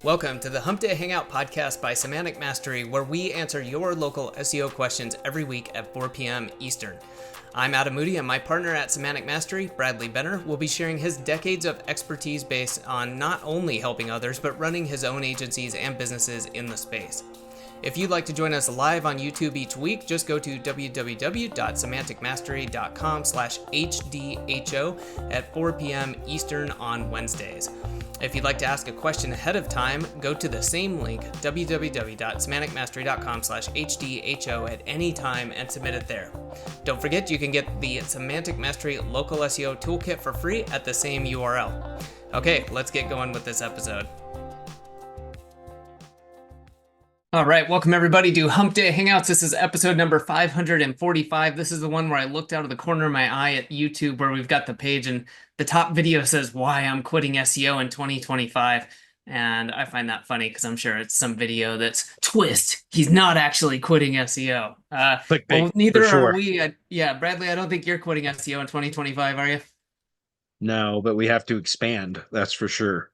Welcome to the Hump Day Hangout podcast by Semantic Mastery, where we answer your local SEO questions every week at 4 p.m. Eastern. I'm Adam Moody, and my partner at Semantic Mastery, Bradley Benner, will be sharing his decades of expertise based on not only helping others, but running his own agencies and businesses in the space. If you'd like to join us live on YouTube each week, just go to www.semanticmastery.com/HDHO at 4 p.m. Eastern on Wednesdays. If you'd like to ask a question ahead of time, go to the same link, www.semanticmastery.com/HDHO at any time and submit it there. Don't forget, you can get the Semantic Mastery Local SEO Toolkit for free at the same URL. Okay, let's get going with this episode. All right, welcome everybody to Hump Day Hangouts. This is episode number 545. This is the one where I looked out of the corner of my eye at YouTube where we've got the page and the top video says why I'm quitting SEO in 2025. And I find that funny because I'm sure it's some video that's twist. He's not actually quitting SEO. Well, neither are we. Yeah, Bradley, I don't think you're quitting SEO in 2025, are you? No, but we have to expand. That's for sure.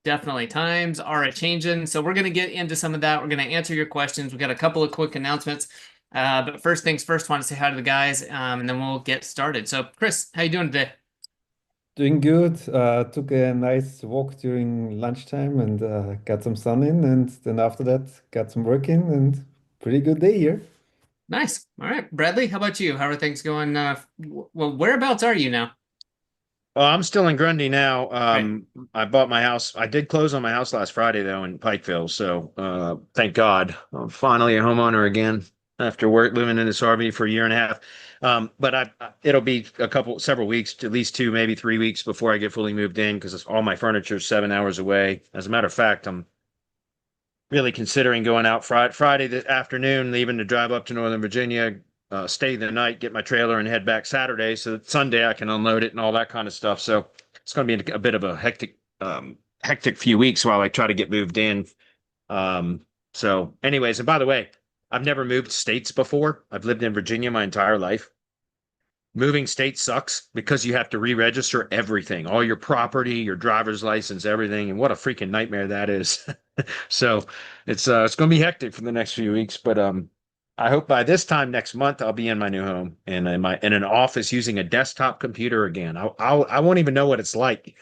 Definitely. Times are a-changing. So we're going to get into some of that. We're going to answer your questions. We've got a couple of quick announcements. But first things first, want to say hi to the guys, and then we'll get started. So Chris, how you doing today? Doing good. Took a nice walk during lunchtime and got some sun in, and then after that got some work in, and pretty good day here. Nice. All right. Bradley, how about you? How are things going? Well, whereabouts are you now? I'm still in Grundy now. Right. I bought my house. I did close on my house last Friday though in Pikeville. So thank God, I'm finally a homeowner again after living in this RV for a year and a half. But it'll be several weeks, at least 2, maybe 3 weeks before I get fully moved in because all my furniture is 7 hours away. As a matter of fact, I'm really considering going out Friday the afternoon, leaving to drive up to Northern Virginia, stay the night, get my trailer, and head back Saturday. So that Sunday I can unload it and all that kind of stuff. So it's going to be a bit of a hectic few weeks while I try to get moved in. So, anyways, and by the way, I've never moved states before. I've lived in Virginia my entire life. Moving states sucks because you have to re-register everything, all your property, your driver's license, everything, and what a freaking nightmare that is. So it's going to be hectic for the next few weeks, but I hope by this time next month I'll be in my new home and in an office using a desktop computer again. I won't even know what it's like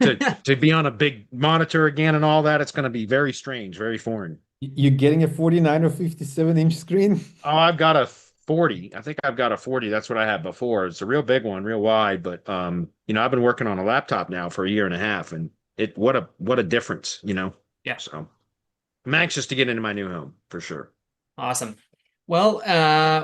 to be on a big monitor again and all that. It's going to be very strange, very foreign. You're getting a 49 or 57-inch screen? Oh, I've got a 40. I think I've got a 40. That's what I had before. It's a real big one, real wide, but I've been working on a laptop now for a year and a half, and what a difference, Yeah. So I'm anxious to get into my new home for sure. Awesome. Well,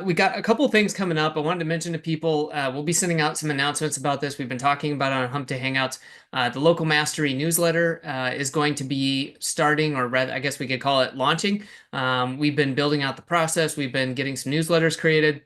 we got a couple things coming up. I wanted to mention to people, we'll be sending out some announcements about this. We've been talking about it on Hump Day Hangouts. The Local Mastery newsletter is going to be starting, or rather, I guess we could call it launching. We've been building out the process. We've been getting some newsletters created.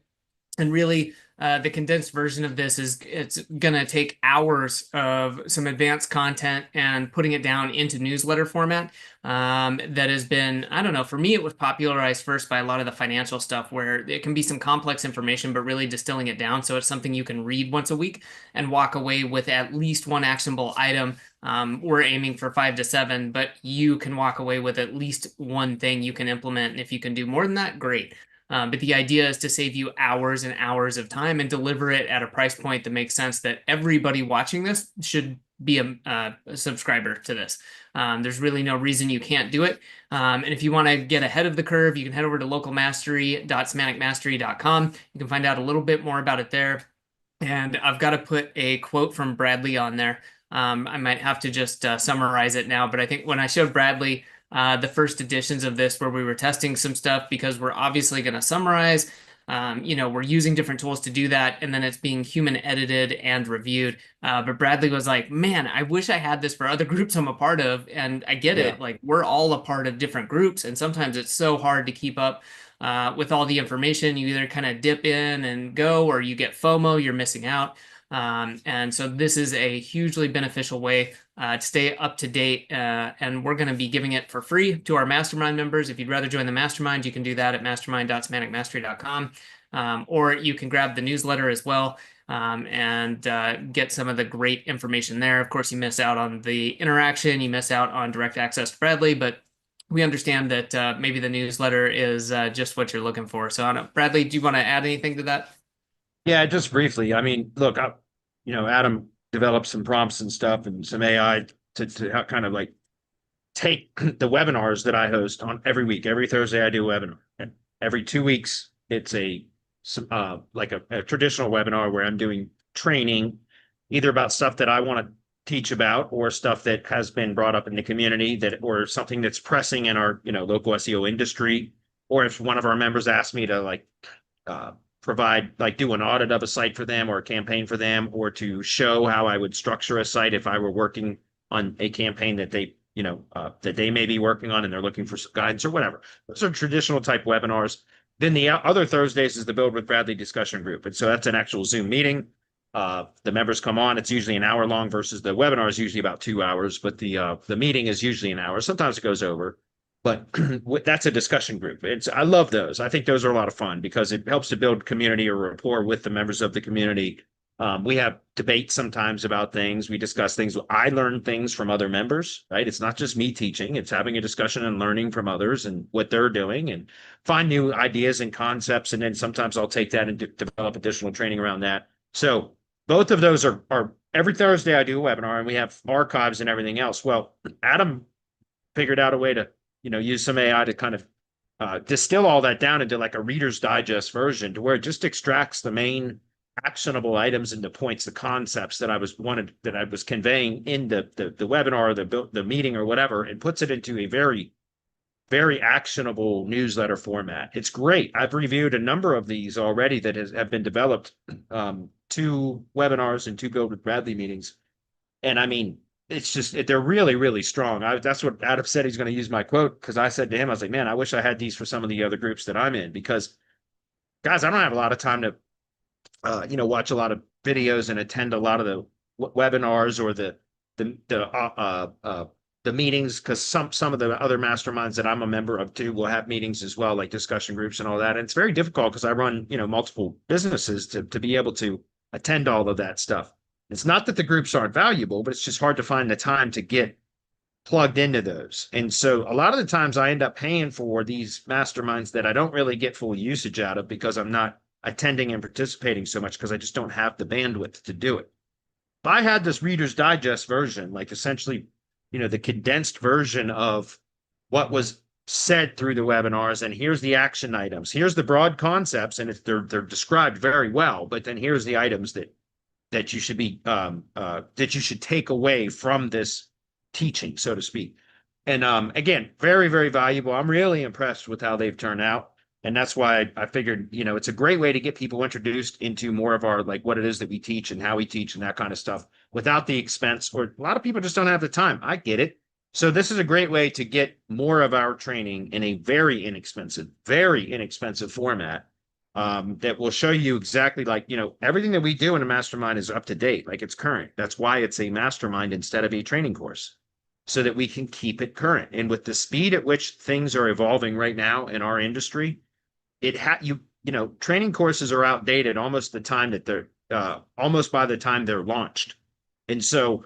And really, the condensed version of this is it's going to take hours of some advanced content and putting it down into newsletter format. That has been, I don't know, for me, it was popularized first by a lot of the financial stuff where it can be some complex information, but really distilling it down. So it's something you can read once a week and walk away with at least one actionable item. We're aiming for 5 to 7, but you can walk away with at least one thing you can implement. And if you can do more than that, great. But the idea is to save you hours and hours of time and deliver it at a price point that makes sense that everybody watching this should be a subscriber to this. There's really no reason you can't do it. And if you want to get ahead of the curve, you can head over to localmastery.semanticmastery.com. You can find out a little bit more about it there. And I've got to put a quote from Bradley on there. I might have to just summarize it now, but I think when I showed Bradley the first editions of this where we were testing some stuff because we're obviously going to summarize, we're using different tools to do that, and then it's being human edited and reviewed. But Bradley was like, man, I wish I had this for other groups I'm a part of. And I get it. Like, we're all a part of different groups, and sometimes it's so hard to keep up with all the information. You either kind of dip in and go, or you get FOMO, you're missing out. And so this is a hugely beneficial way to stay up to date. And we're going to be giving it for free to our mastermind members. If you'd rather join the mastermind, you can do that at mastermind.semanticmastery.com. Or you can grab the newsletter as well. and get some of the great information there. Of course, you miss out on the interaction, you miss out on direct access to Bradley, but we understand that maybe the newsletter is just what you're looking for. So, I don't know, Bradley, do you want to add anything to that? Yeah, just briefly. I mean, look, Adam developed some prompts and stuff and some AI to kind of like take the webinars that I host on every week. Every Thursday, I do a webinar. And every 2 weeks, it's like a traditional webinar where I'm doing training, either about stuff that I want to teach about or stuff that has been brought up in the community or something that's pressing in our local SEO industry, or if one of our members asks me to uh, provide do an audit of a site for them or a campaign for them, or to show how I would structure a site if I were working on a campaign that they may be working on and they're looking for some guidance or whatever. Those are traditional type webinars. Then the other Thursdays is the Build with Bradley discussion group. And so that's an actual Zoom meeting. The members come on. It's usually an hour long versus the webinar is usually about 2 hours, but the meeting is usually an hour. Sometimes it goes over, but that's a discussion group. I love those. I think those are a lot of fun because it helps to build community or rapport with the members of the community. We have debates sometimes about things. We discuss things. I learn things from other members, right? It's not just me teaching. It's having a discussion and learning from others and what they're doing and find new ideas and concepts. And then sometimes I'll take that and develop additional training around that. So both of those are every Thursday I do a webinar and we have archives and everything else. Well, Adam figured out a way to, use some AI to kind of distill all that down into like a Reader's Digest version to where it just extracts the main actionable items into points, the concepts that I was conveying in the webinar, or the meeting or whatever, and puts it into a very, very actionable newsletter format. It's great. I've reviewed a number of these already that have been developed, 2 webinars and 2 Build with Bradley meetings. And I mean, it's just, they're really, really strong. That's what Adam said. He's going to use my quote because I said to him, I was like, man, I wish I had these for some of the other groups that I'm in because guys, I don't have a lot of time to watch a lot of videos and attend a lot of the webinars or the meetings because some of the other masterminds that I'm a member of too will have meetings as well, like discussion groups and all that. And it's very difficult because I run multiple businesses to be able to attend all of that stuff. It's not that the groups aren't valuable, but it's just hard to find the time to get plugged into those. And so a lot of the times I end up paying for these masterminds that I don't really get full usage out of because I'm not attending and participating so much because I just don't have the bandwidth to do it. If I had this Reader's Digest version, like essentially, the condensed version of what was said through the webinars, and here's the action items, here's the broad concepts, and they're described very well, but then here's the items that you should be that you should take away from this teaching, so to speak. And again, very, very valuable. I'm really impressed with how they've turned out. And that's why I figured, it's a great way to get people introduced into more of our, like what it is that we teach and how we teach and that kind of stuff without the expense, or a lot of people just don't have the time. I get it. So this is a great way to get more of our training in a very inexpensive format that will show you exactly everything that we do in a mastermind is up to date, like it's current. That's why it's a mastermind instead of a training course, so that we can keep it current. And with the speed at which things are evolving right now in our industry, training courses are outdated almost by the time they're launched. And so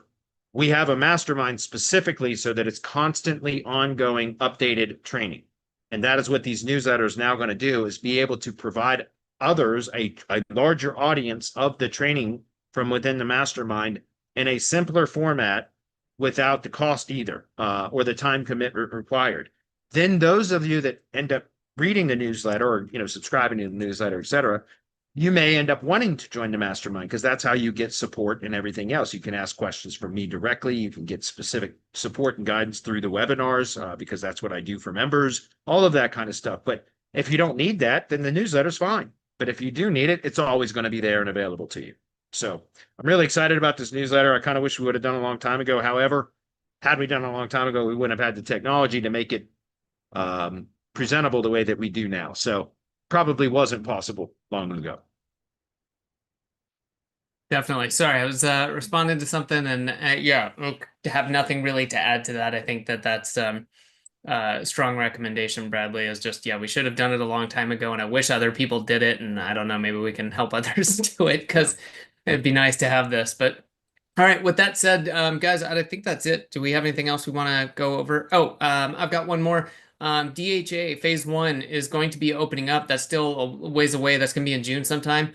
we have a mastermind specifically so that it's constantly ongoing, updated training. And that is what these newsletters now going to do, is be able to provide others a larger audience of the training from within the mastermind in a simpler format without the cost either, or the time commitment required. Then those of you that end up reading the newsletter or subscribing to the newsletter, etc., you may end up wanting to join the mastermind because that's how you get support and everything else. You can ask questions from me directly. You can get specific support and guidance through the webinars because that's what I do for members, all of that kind of stuff. But if you don't need that, then the newsletter's fine. But if you do need it, it's always going to be there and available to you. So I'm really excited about this newsletter. I kind of wish we would have done it a long time ago. However, had we done it a long time ago, we wouldn't have had the technology to make it presentable the way that we do now. So probably wasn't possible long ago. Definitely. Sorry, I was responding to something, and to have nothing really to add to that. I think that's strong recommendation, Bradley, is just, we should have done it a long time ago, and I wish other people did it, and I don't know, maybe we can help others do it because It'd be nice to have this, but all right. With that said, guys, I think that's it. Do we have anything else we want to go over? Oh, I've got one more. DHA phase one is going to be opening up. That's still a ways away. That's going to be in June sometime.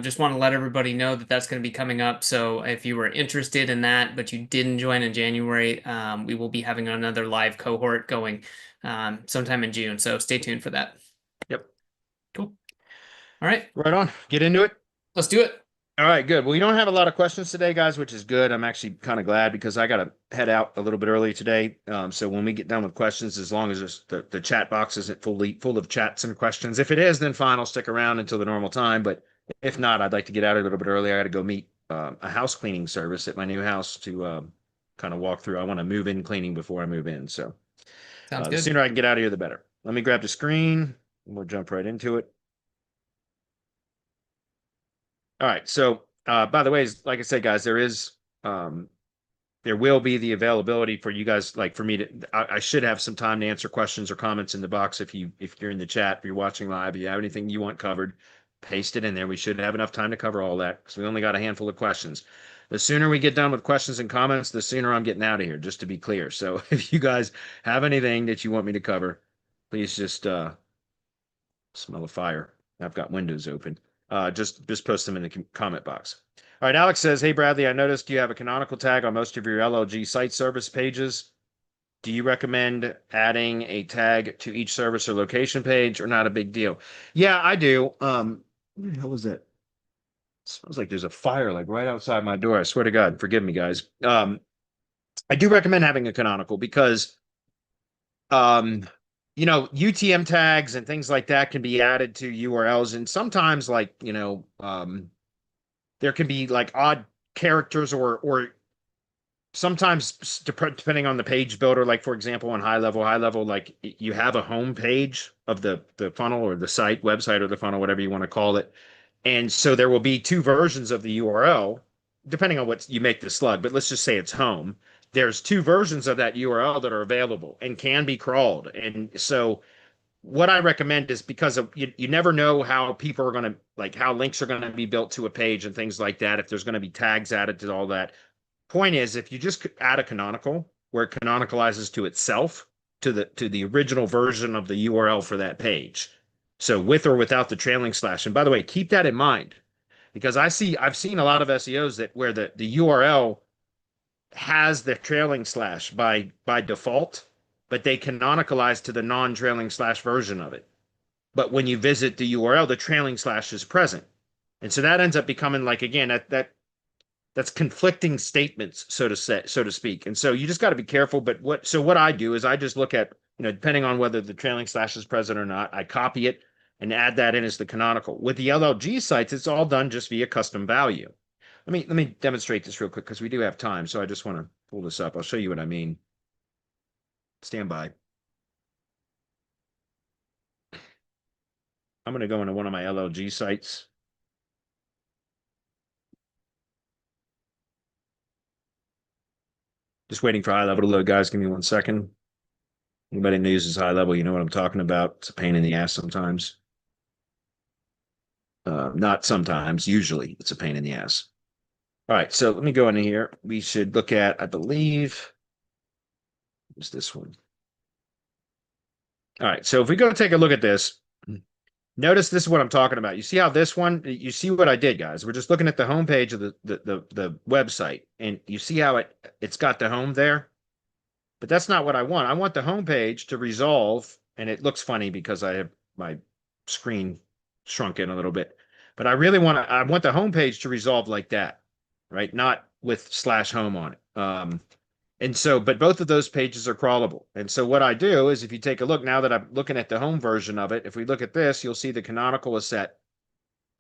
Just want to let everybody know that that's going to be coming up. So if you were interested in that, but you didn't join in January, we will be having another live cohort going sometime in June. So stay tuned for that. Yep. Cool. All right, Right on. Get into it. let's do it. All right, good. Well, we don't have a lot of questions today, guys, which is good. I'm actually kind of glad because I got to head out a little bit early today. So when we get done with questions, as long as the chat box isn't full of chats and questions, if it is, then fine, I'll stick around until the normal time. But if not, I'd like to get out a little bit early. I got to go meet a house cleaning service at my new house to kind of walk through. I want to move in cleaning before I move in. So Sounds the good. sooner I can get out of here, the better. Let me grab the screen and we'll jump right into it. All right. So, by the way, like I said, guys, there will be the availability for you guys, like for me to, I should have some time to answer questions or comments in the box. If you're in the chat, if you're watching live, if you have anything you want covered, paste it in there. We should have enough time to cover all that because we only got a handful of questions. The sooner we get done with questions and comments, the sooner I'm getting out of here, just to be clear. So if you guys have anything that you want me to cover, please just, smell a fire. I've got windows open. Just post them in the comment box. All right, Alex says, "Hey Bradley, I noticed you have a canonical tag on most of your LLG site service pages. Do you recommend adding a tag to each service or location page, or not a big deal?" Yeah, I do. What the hell was that? It smells like there's a fire like right outside my door. I swear to God, forgive me, guys. I do recommend having a canonical because um UTM tags and things like that can be added to URLs, and sometimes there can be like odd characters or sometimes depending on the page builder, like for example on high level, like you have a home page of the funnel or the site website or the funnel, whatever you want to call it, and so there will be two versions of the URL depending on what you make the slug, but let's just say it's home. There's two versions of that URL that are available and can be crawled. And so what I recommend is because of you never know how people are going to like how links are going to be built to a page and things like that. If there's going to be tags added to all that. Point is, if you just add a canonical where it canonicalizes to itself to the original version of the URL for that page. So with or without the trailing slash. And by the way, keep that in mind because I've seen a lot of SEOs that where the URL has the trailing slash by default, but they canonicalize to the non-trailing slash version of it. But when you visit the URL, the trailing slash is present. And so that ends up becoming like again that's conflicting statements, so to speak. And so you just got to be careful. But what I do is I just look at, depending on whether the trailing slash is present or not, I copy it and add that in as the canonical. With the LLG sites, it's all done just via custom value. Let me demonstrate this real quick because we do have time. So I just want to pull this up. I'll show you what I mean. Stand by. I'm going to go into one of my LLG sites. Just waiting for high level to load, guys. Give me 1 second. Anybody that uses high level, you know what I'm talking about. It's a pain in the ass sometimes. Not sometimes, usually it's a pain in the ass. All right, so let me go into here. We should look at, I believe, is this one. All right, so if we go take a look at this, notice this is what I'm talking about. You see how this one, you see what I did, guys. We're just looking at the home page of the website, and you see how it's got the home there? But that's not what I want. I want the home page to resolve, and it looks funny because I have my screen shrunk in a little bit. But I want the home page to resolve like that, right? Not with slash home on it. But both of those pages are crawlable. And so what I do is if you take a look now that I'm looking at the home version of it, if we look at this, you'll see the canonical is set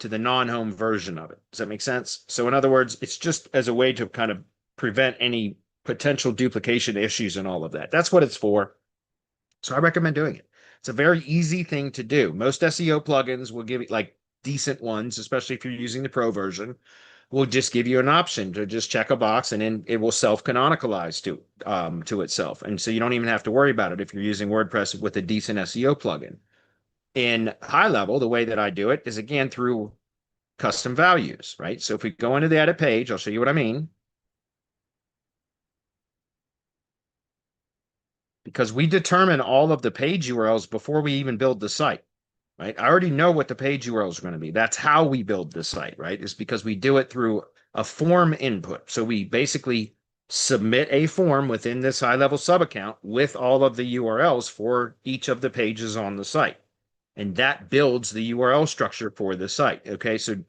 to the non-home version of it. Does that make sense? So in other words, it's just as a way to kind of prevent any potential duplication issues and all of that. That's what it's for. So I recommend doing it. It's a very easy thing to do. Most SEO plugins will give you like decent ones, especially if you're using the pro version, will just give you an option to just check a box and then it will self-canonicalize to itself. And so you don't even have to worry about it if you're using WordPress with a decent SEO plugin. In high level, the way that I do it is again through custom values, right? So if we go into the edit page, I'll show you what I mean. Because we determine all of the page URLs before we even build the site, right? I already know what the page URLs are going to be. That's how we build the site, right? It's because we do it through a form input. So we basically submit a form within this high-level sub account with all of the URLs for each of the pages on the site. And that builds the URL structure for the site. Okay, so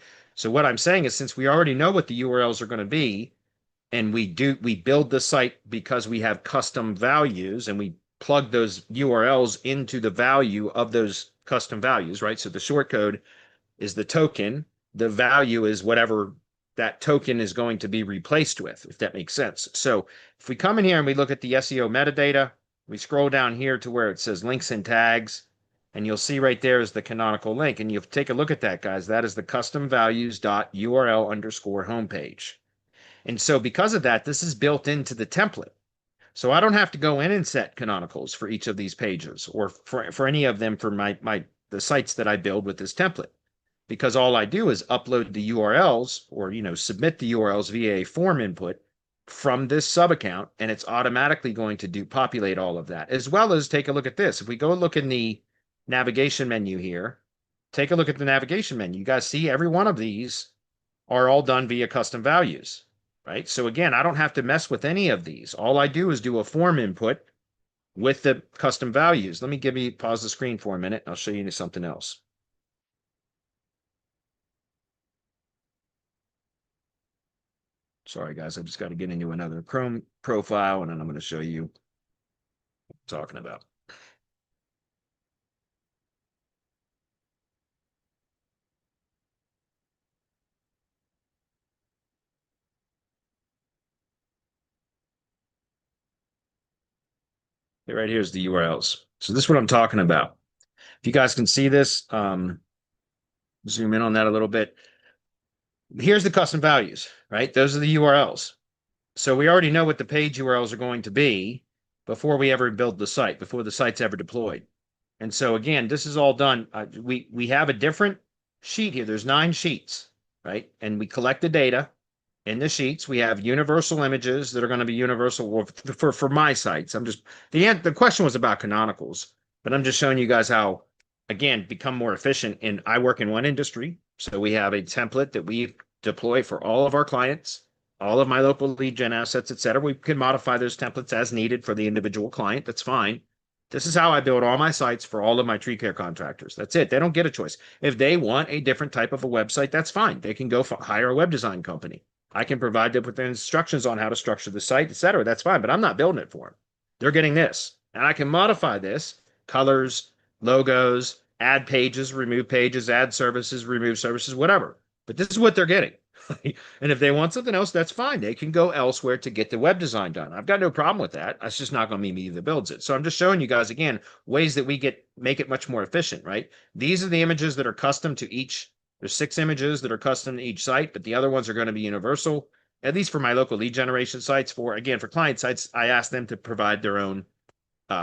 what I'm saying is, since we already know what the URLs are going to be, and we build the site because we have custom values and we plug those URLs into the value of those custom values, right? So the short code is the token, the value is whatever that token is going to be replaced with, if that makes sense. So if we come in here and we look at the SEO metadata, we scroll down here to where it says links and tags, and you'll see right there is the canonical link. And you take a look at that, guys. That is the custom values.url underscore homepage. And so because of that, this is built into the template. So I don't have to go in and set canonicals for each of these pages or for any of them for the sites that I build with this template. Because all I do is upload the URLs or submit the URLs via a form input from this sub account, and it's automatically going to populate all of that. As well as take a look at this. If we go look in the navigation menu here, take a look at the navigation menu. You guys see every one of these are all done via custom values. Right? So again, I don't have to mess with any of these. All I do is do a form input with the custom values. Let me pause the screen for a minute. I'll show you something else. Sorry, guys. I just got to get into another Chrome profile, and then I'm going to show you what I'm talking about. Right here's the URLs. So this is what I'm talking about. If you guys can see this, zoom in on that a little bit. Here's the custom values, right? Those are the URLs. So we already know what the page URLs are going to be before we ever build the site, before the site's ever deployed. And so again, this is all done. We have a different sheet here. There's 9 sheets, right? And we collect the data in the sheets. We have universal images that are going to be universal for my sites. The question was about canonicals, but I'm just showing you guys how, again, become more efficient. And I work in one industry, so we have a template that we deploy for all of our clients, all of my local lead gen assets, et cetera. We can modify those templates as needed for the individual client. That's fine. This is how I build all my sites for all of my tree care contractors. That's it. They don't get a choice. If they want a different type of a website, that's fine. They can go hire a web design company. I can provide them with instructions on how to structure the site, et cetera. That's fine, but I'm not building it for them. They're getting this. And I can modify this, colors, logos, add pages, remove pages, add services, remove services, whatever. But this is what they're getting. And if they want something else, that's fine. They can go elsewhere to get the web design done. I've got no problem with that. That's just not going to be me that builds it. So I'm just showing you guys, again, ways that we make it much more efficient, right? These are the images that are custom to each. There's 6 images that are custom to each site, but the other ones are going to be universal, at least for my local lead generation sites. For client sites, I ask them to provide their own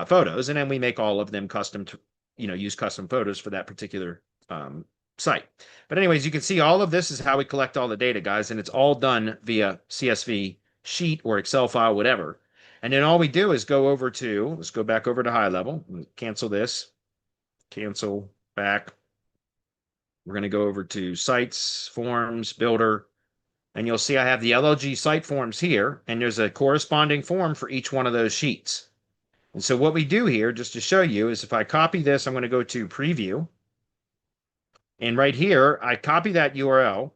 photos, and then we make all of them custom to, use custom photos for that particular site. But anyways, you can see all of this is how we collect all the data, guys, and it's all done via CSV sheet or Excel file, whatever. And then all we do is let's go back over to high level, cancel this, cancel back. We're going to go over to sites, forms, builder, and you'll see I have the LLG site forms here, and there's a corresponding form for each one of those sheets. And so what we do here, just to show you, is if I copy this, I'm going to go to preview. And right here, I copy that URL,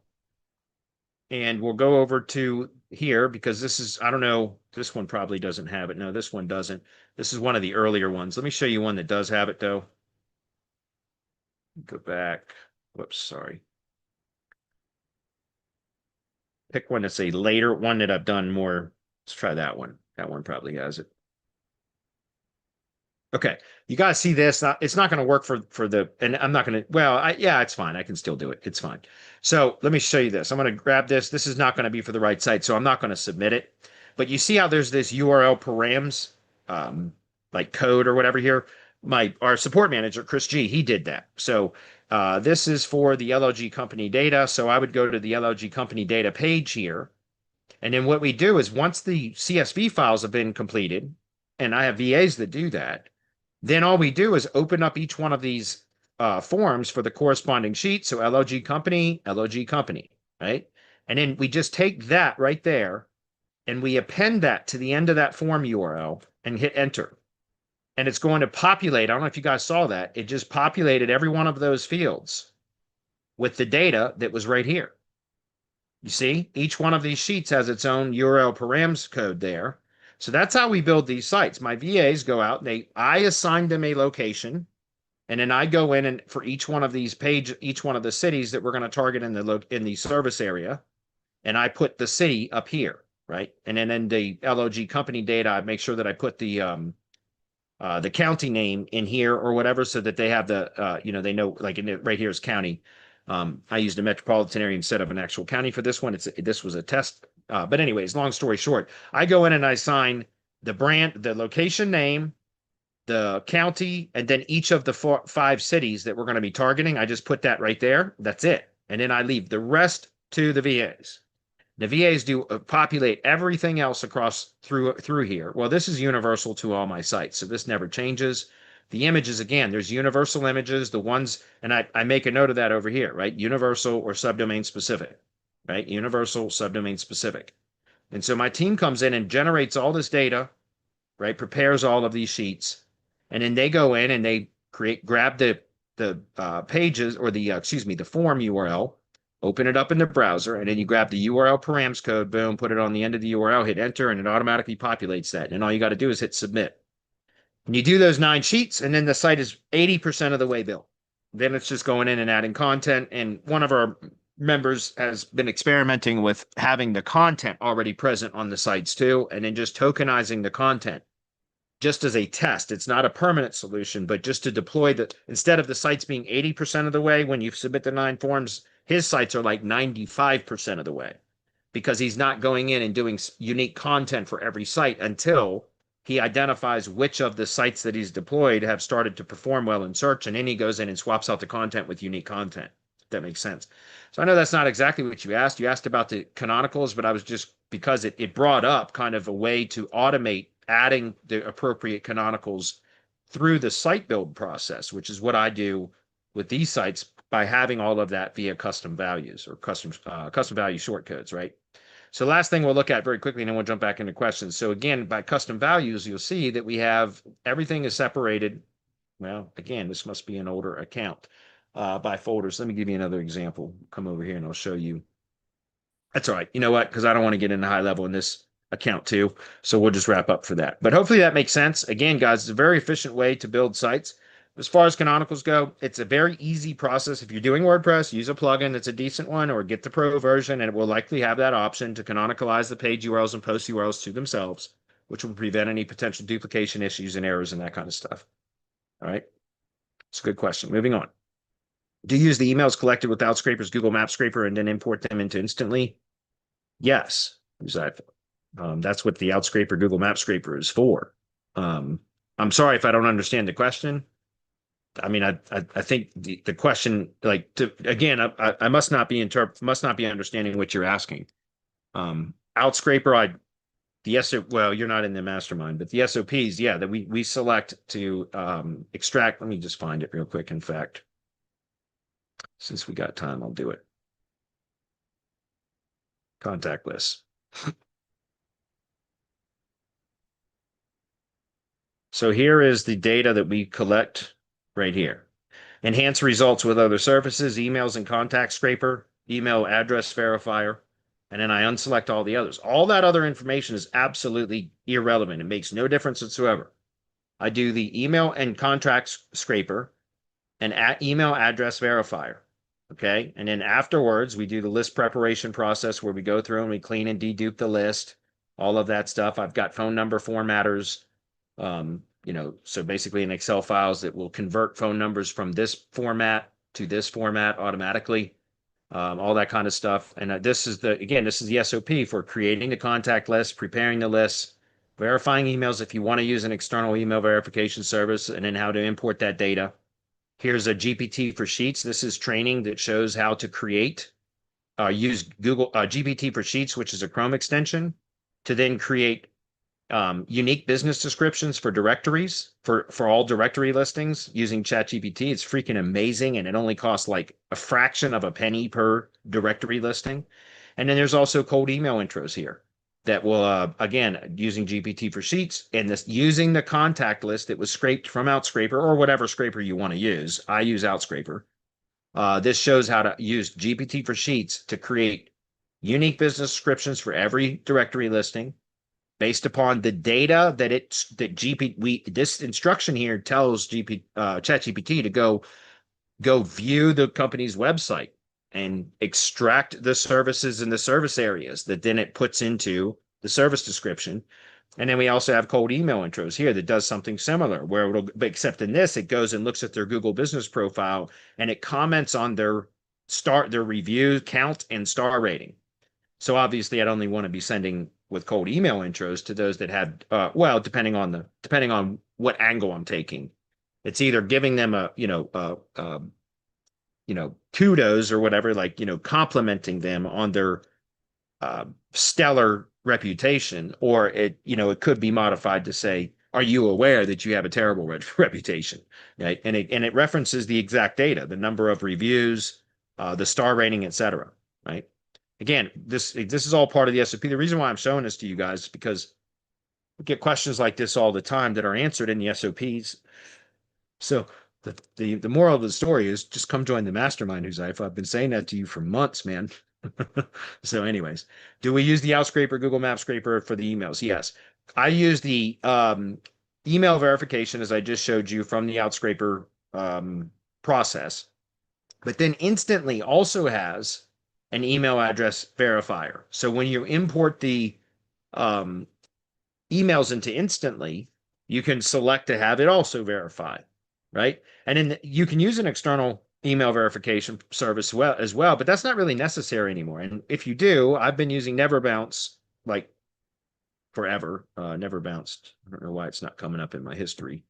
and we'll go over to here because this is, I don't know, this one probably doesn't have it. No, this one doesn't. This is one of the earlier ones. Let me show you one that does have it, though. Go back. Whoops, sorry. Pick one that's a later one that I've done more. Let's try that one. That one probably has it. Okay, you guys see this? It's not going to work for the, and I'm not going to, yeah, it's fine. I can still do it. It's fine. So let me show you this. I'm going to grab this. This is not going to be for the right site, so I'm not going to submit it. But you see how there's this URL params, like code or whatever here? Our support manager, Chris G, he did that. So This is for the LLG company data. So I would go to the LLG company data page here. And then what we do is once the CSV files have been completed, and I have VAs that do that, then all we do is open up each one of these forms for the corresponding sheet. So LLG company, right? And then we just take that right there and we append that to the end of that form URL and hit enter. And it's going to populate. I don't know if you guys saw that. It just populated every one of those fields with the data that was right here. You see, each one of these sheets has its own URL params code there. So that's how we build these sites. My VAs go out, I assign them a location, and then I go in and for each one of these each one of the cities that we're going to target in the service area, and I put the city up here, right? And then in the LOG company data, I make sure that I put the county name in here or whatever, so that they have they know, like right here is county. I used a metropolitan area instead of an actual county for this one. This was a test. But anyways, long story short, I go in and I assign the location name, the county, and then each of the 5 cities that we're going to be targeting. I just put that right there. That's it. And then I leave the rest to the VAs. The VAs do populate everything else across through here. Well, this is universal to all my sites, so this never changes. The images, again, there's universal images, the ones, and I make a note of that over here, right? Universal or subdomain specific, right? Universal, subdomain specific. And so my team comes in and generates all this data, right? Prepares all of these sheets, and then they go in and they grab the pages, or the form URL, open it up in the browser, and then you grab the URL params code, boom, put it on the end of the URL, hit enter, and it automatically populates that. And all you got to do is hit submit. And you do those 9 sheets, and then the site is 80% of the way built. Then it's just going in and adding content. And one of our members has been experimenting with having the content already present on the sites too, and then just tokenizing the content just as a test. It's not a permanent solution, but just to deploy instead of the sites being 80% of the way when you submit the 9 forms, his sites are like 95% of the way, because he's not going in and doing unique content for every site until he identifies which of the sites that he's deployed have started to perform well in search, and then he goes in and swaps out the content with unique content. If that makes sense. So I know that's not exactly what you asked. You asked about the canonicals, but I was just, because it brought up kind of a way to automate adding the appropriate canonicals through the site build process, which is what I do with these sites by having all of that via custom values or custom value shortcodes, right? So last thing we'll look at very quickly, and then we'll jump back into questions. So again, by custom values, you'll see that we have everything is separated. Well, again, this must be an older account by folders. Let me give you another example. Come over here and I'll show you. That's all right. You know what? Because I don't want to get into high level in this account too. So we'll just wrap up for that. But hopefully that makes sense. Again, guys, it's a very efficient way to build sites. As far as canonicals go, it's a very easy process. If you're doing WordPress, use a plugin that's a decent one, or get the pro version, and it will likely have that option to canonicalize the page URLs and post URLs to themselves, which will prevent any potential duplication issues and errors and that kind of stuff. All right. It's a good question. Moving on. Do you use the emails collected with Outscraper's Google Map Scraper and then import them into Instantly? Yes, exactly. That's what the Outscraper Google Map Scraper is for. I'm sorry if I don't understand the question. I mean, I think the question, like, again, I must not be understanding what you're asking. Outscraper, well, you're not in the mastermind, but the SOPs, yeah, that we select to extract. Let me just find it real quick. In fact, since we got time, I'll do it. Contact lists. So here is the data that we collect right here. Enhance results with other services, emails and contact scraper, email address verifier, and then I unselect all the others. All that other information is absolutely irrelevant. It makes no difference whatsoever. I do the email and contact scraper and email address verifier. Okay. And then afterwards, we do the list preparation process where we go through and we clean and dedupe the list, all of that stuff. I've got phone number formatters, so basically in Excel files that will convert phone numbers from this format to this format automatically, all that kind of stuff. And this is the SOP for creating the contact list, preparing the list, verifying emails if you want to use an external email verification service, and then how to import that data. Here's a GPT for Sheets. This is training that shows how to create, use Google GPT for Sheets, which is a Chrome extension, to then create unique business descriptions for directories for all directory listings using ChatGPT. It's freaking amazing, and it only costs like a fraction of a penny per directory listing. And then there's also cold email intros here that will again using GPT for Sheets and this using the contact list that was scraped from Outscraper or whatever scraper you want to use. I use Outscraper. This shows how to use GPT for Sheets to create unique business descriptions for every directory listing based upon the data that this instruction here tells ChatGPT to go view the company's website and extract the services and the service areas that then it puts into the service description. And then we also have cold email intros here that does something similar where except in this, it goes and looks at their Google business profile and it comments on their review count and star rating. So obviously I'd only want to be sending with cold email intros to those that have, well, depending on what angle I'm taking, it's either giving them kudos or whatever, like, complimenting them on their stellar reputation, or it could be modified to say, are you aware that you have a terrible reputation? Right. And it references the exact data, the number of reviews, the star rating, etc. Right. Again, this is all part of the SOP. The reason why I'm showing this to you guys is because we get questions like this all the time that are answered in the SOPs. So the moral of the story is just come join the mastermind, Huzaifa. I've been saying that to you for months, man. So anyways, do we use the Outscraper Google Map scraper for the emails? Yes. I use the email verification, as I just showed you, from the Outscraper process, but then Instantly also has an email address verifier. So when you import the emails into Instantly, you can select to have it also verify, right? And then you can use an external email verification service as well, but that's not really necessary anymore. And if you do, I've been using Never Bounce like forever. Never Bounced. I don't know why it's not coming up in my history.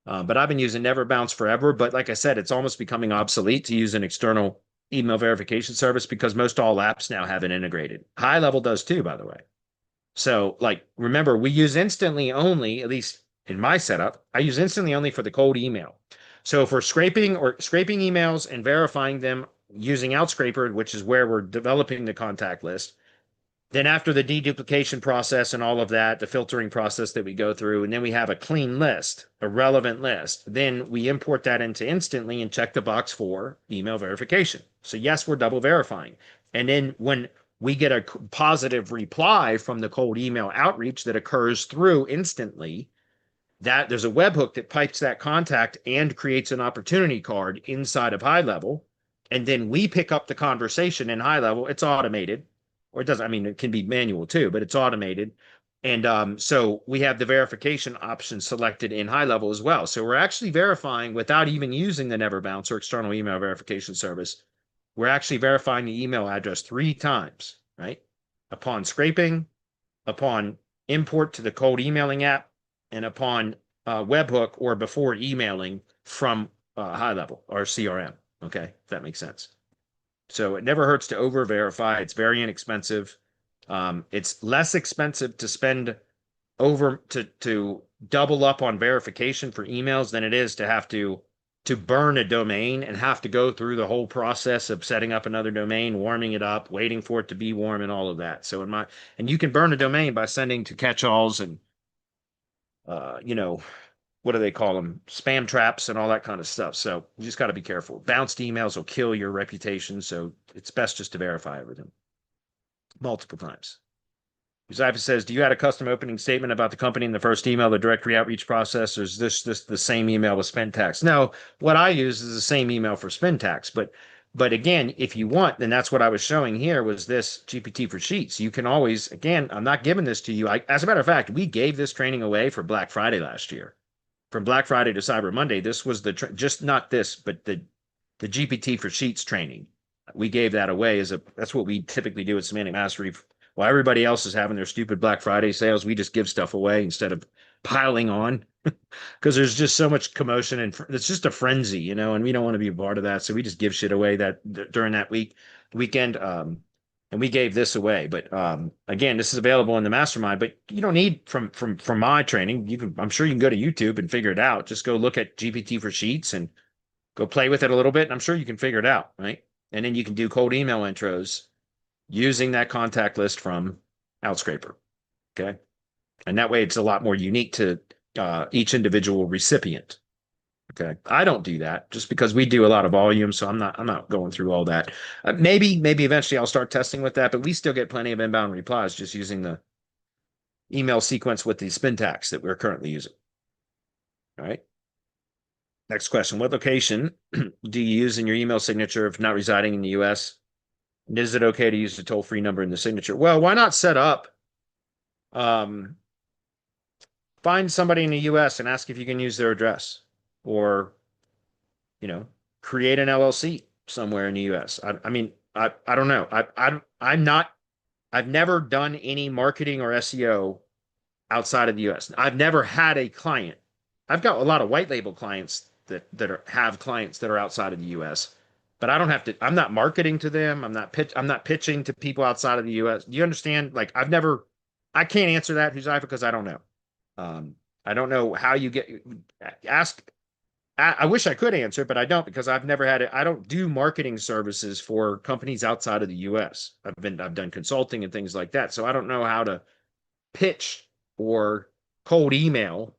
But I've been using Never Bounce forever. But like I said, it's almost becoming obsolete to use an external email verification service because most all apps now have it integrated. High Level does too, by the way. So like, remember, we use Instantly only, at least in my setup, I use Instantly only for the cold email. So if we're scraping emails and verifying them using Outscraper, which is where we're developing the contact list, then after the deduplication process and all of that, the filtering process that we go through, and then we have a clean list, a relevant list, then we import that into Instantly and check the box for email verification. So yes, we're double verifying. And then when we get a positive reply from the cold email outreach that occurs through Instantly, that there's a webhook that pipes that contact and creates an opportunity card inside of High Level. And then we pick up the conversation in High Level. It's automated, or it doesn't, I mean, it can be manual too, but it's automated. And so we have the verification option selected in High Level as well. So we're actually verifying without even using the Never Bounce or external email verification service. We're actually verifying the email address 3 times, right? Upon scraping, upon import to the cold emailing app, and upon webhook or before emailing from High Level or CRM. Okay, if that makes sense. So it never hurts to over verify. It's very inexpensive. It's less expensive to spend over to double up on verification for emails than it is to have to burn a domain and have to go through the whole process of setting up another domain, warming it up, waiting for it to be warm, and all of that. So and you can burn a domain by sending to catch-alls and what do they call them? Spam traps and all that kind of stuff. So you just got to be careful. Bounced emails will kill your reputation. So it's best just to verify everything multiple times. Uzaifa says, do you add a custom opening statement about the company in the first email, the directory outreach process, or is this the same email with spend tax? No, what I use is the same email for spend tax. But again, if you want, then that's what I was showing here was this GPT for Sheets. You can always, again, I'm not giving this to you. As a matter of fact, we gave this training away for Black Friday last year. From Black Friday to Cyber Monday, this was just not this, but the GPT for Sheets training. We gave that away that's what we typically do at Semantic Mastery. While everybody else is having their stupid Black Friday sales, we just give stuff away instead of piling on because there's just so much commotion and it's just a frenzy, you know, and we don't want to be a part of that. So we just give shit away during that weekend. And we gave this away, but again, this is available in the mastermind, but you don't need from my training. I'm sure you can go to YouTube and figure it out. Just go look at GPT for Sheets and go play with it a little bit. And I'm sure you can figure it out, right? And then you can do cold email intros using that contact list from Outscraper. Okay. And that way it's a lot more unique to each individual recipient. Okay. I don't do that just because we do a lot of volume. So I'm not going through all that. Maybe eventually I'll start testing with that, but we still get plenty of inbound replies just using the email sequence with the spin tags that we're currently using. All right. Next question. What location do you use in your email signature if not residing in the US? And is it okay to use the toll-free number in the signature? Well, why not set up, find somebody in the US and ask if you can use their address, or, you know, create an LLC somewhere in the US. I mean, I don't know. I've never done any marketing or SEO outside of the US. I've never had a client. I've got a lot of white label clients that have clients that are outside of the US, but I don't have to. I'm not marketing to them. I'm not pitching to people outside of the US. Do you understand? Like I can't answer that, Huzaifa, because I don't know. I don't know how you ask. I wish I could answer, but I don't, because I've never had it. I don't do marketing services for companies outside of the US. I've done consulting and things like that. So I don't know how to pitch or cold email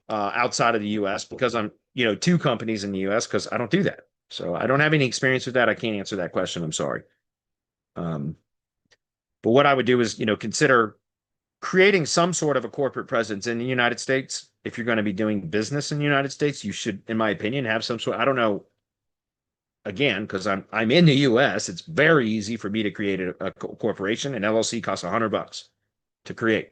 outside of the US, because I'm, two companies in the US, because I don't do that. So I don't have any experience with that. I can't answer that question. I'm sorry. But what I would do is, consider creating some sort of a corporate presence in the United States. If you're going to be doing business in the United States, you should, in my opinion, have some sort. I don't know. Again, because I'm in the U.S., it's very easy for me to create a corporation. An LLC costs $100 to create,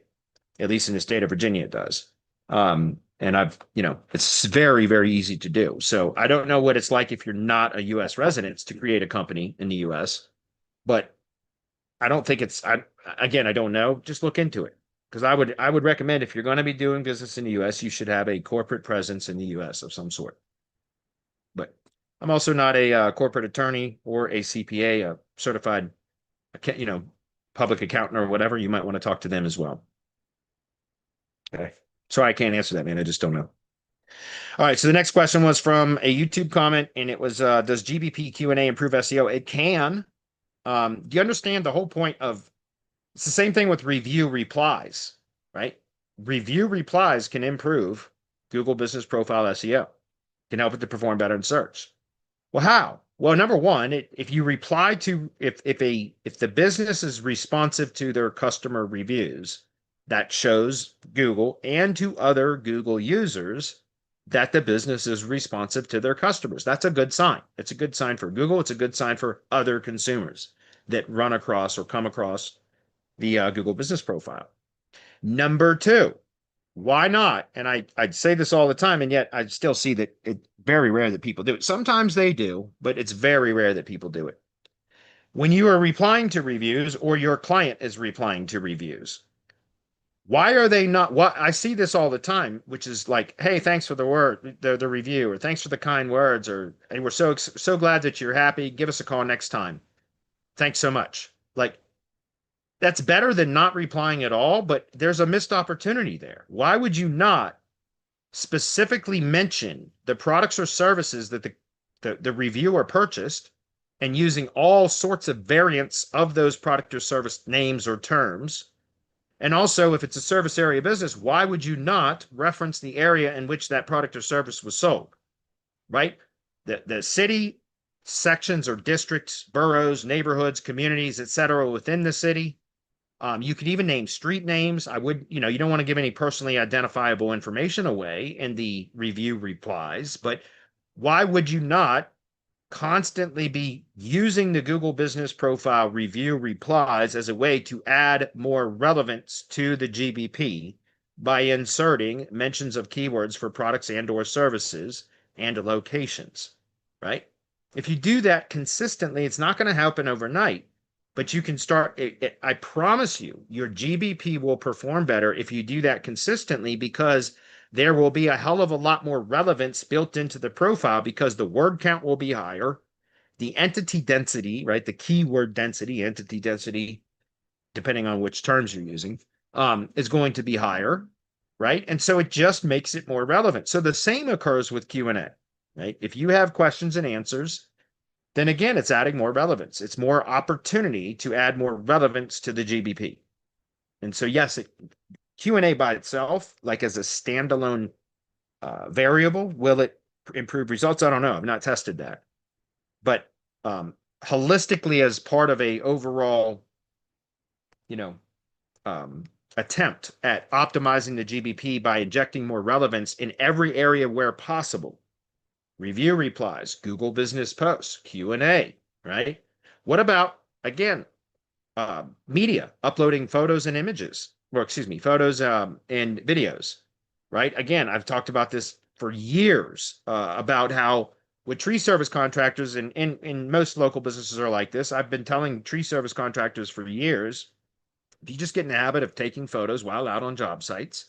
at least in the state of Virginia, it does. And it's very, very easy to do. So I don't know what it's like if you're not a U.S. resident to create a company in the U.S., but I don't think I don't know. Just look into it. Because I would recommend, if you're going to be doing business in the U.S., you should have a corporate presence in the U.S. of some sort. But I'm also not a corporate attorney or a CPA, a certified, public accountant or whatever. You might want to talk to them as well. Okay. Sorry, I can't answer that, man. I just don't know. All right. So the next question was from a YouTube comment, and it was, does GBP Q&A improve SEO? It can. Do you understand the whole point of? It's the same thing with review replies, right? Review replies can improve Google Business Profile SEO, can help it to perform better in search. Well, how? Well, number one, if you reply to, if the business is responsive to their customer reviews, that shows Google and to other Google users that the business is responsive to their customers. That's a good sign. It's a good sign for Google. It's a good sign for other consumers that run across or come across the Google Business Profile. Number two, why not? And I'd say this all the time, and yet I still see that it's very rare that people do it. Sometimes they do, but it's very rare that people do it. When you are replying to reviews, or your client is replying to reviews, why are they not? What I see this all the time, which is like, hey, thanks for the review, or thanks for the kind words, or and we're so glad that you're happy. Give us a call next time. Thanks so much. Like, that's better than not replying at all, but there's a missed opportunity there. Why would you not specifically mention the products or services that the reviewer purchased, and using all sorts of variants of those product or service names or terms? And also, if it's a service area business, why would you not reference the area in which that product or service was sold, right? The city, sections or districts, boroughs, neighborhoods, communities, etc., within the city. You could even name street names. You don't want to give any personally identifiable information away in the review replies, but why would you not constantly be using the Google Business Profile review replies as a way to add more relevance to the GBP by inserting mentions of keywords for products and or services and locations, right? If you do that consistently, it's not going to happen overnight. But you can start, I promise you, your GBP will perform better if you do that consistently, because there will be a hell of a lot more relevance built into the profile because the word count will be higher. The entity density, right? The keyword density, entity density, depending on which terms you're using, is going to be higher, right? And so it just makes it more relevant. So the same occurs with Q&A, right? If you have questions and answers, then again, it's adding more relevance. It's more opportunity to add more relevance to the GBP. And so, yes, Q&A by itself, like as a standalone variable, will it improve results? I don't know. I've not tested that. But holistically, as part of a overall, you know, attempt at optimizing the GBP by injecting more relevance in every area where possible, review replies, Google Business Posts, Q&A, right? What about, again, media, uploading photos and images, or excuse me, photos and videos, right? Again, I've talked about this for years about how with tree service contractors and most local businesses are like this. I've been telling tree service contractors for years, if you just get in the habit of taking photos while out on job sites,